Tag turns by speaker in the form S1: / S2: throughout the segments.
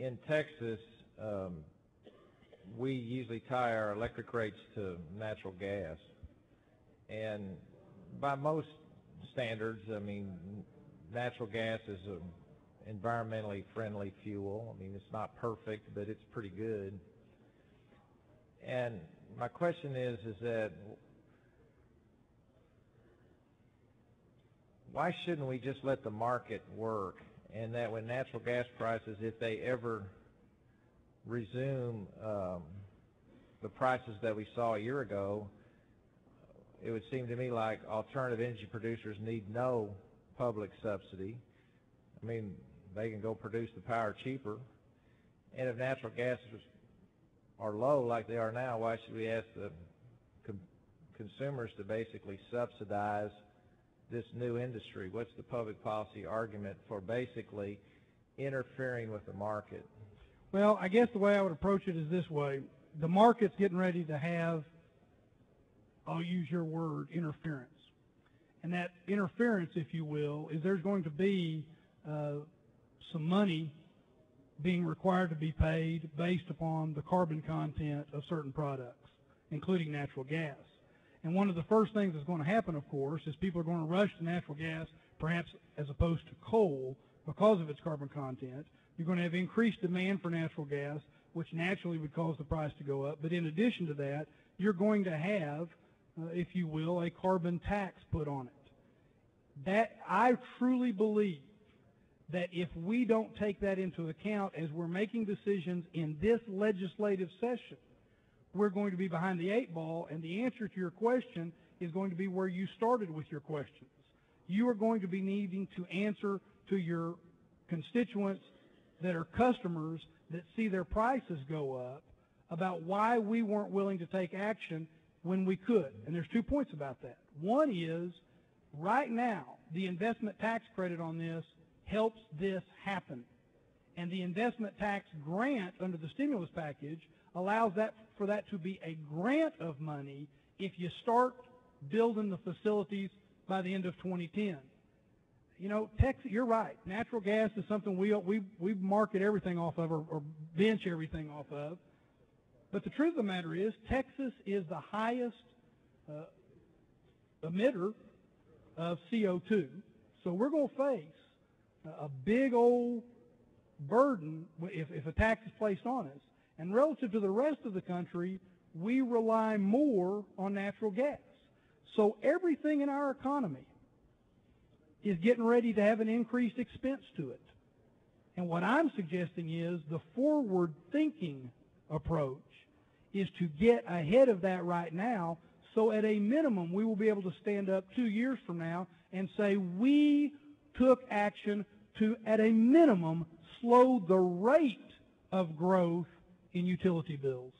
S1: in Texas, we usually tie our electric rates to natural gas. And by most standards, I mean, natural gas is an environmentally friendly fuel. I mean, it's not perfect, but it's pretty good. And my question is that why shouldn't we just let the market work, and that when natural gas prices, if they ever resume the prices that we saw a year ago, it would seem to me like alternative energy producers need no public subsidy. I mean, they can go produce the power cheaper. And if natural gas are low like they are now, why should we ask the consumers to basically subsidize this new industry? What's the public policy argument for basically interfering with the market?
S2: Well, I guess the way I would approach it is this way. The market's getting ready to have, I'll use your word, interference. And that interference, if you will, is there's going to be some money being required to be paid based upon the carbon content of certain products, including natural gas. And one of the first things that's going to happen, of course, is people are going to rush to natural gas, perhaps as opposed to coal, because of its carbon content. You're going to have increased demand for natural gas, which naturally would cause the price to go up. But in addition to that, you're going to have, if you will, a carbon tax put on it. That, I truly believe that if we don't take that into account as we're making decisions in this legislative session, we're going to be behind the eight ball, and the answer to your question is going to be where you started with your questions. You are going to be needing to answer to your constituents that are customers that see their prices go up about why we weren't willing to take action when we could. And there's 2 points about that. One is, right now, the investment tax credit on this helps this happen. And the investment tax grant under the stimulus package allows that for that to be a grant of money if you start building the facilities by the end of 2010. You know, Texas, you're right. Natural gas is something we market everything off of or bench everything off of. But the truth of the matter is, Texas is the highest emitter of CO2. So we're going to face a big old burden if a tax is placed on us. And relative to the rest of the country, we rely more on natural gas. So everything in our economy is getting ready to have an increased expense to it. And what I'm suggesting is the forward-thinking approach is to get ahead of that right now, so at a minimum we will be able to stand up 2 years from now and say we took action to, at a minimum, slow the rate of growth in utility bills.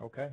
S1: Okay.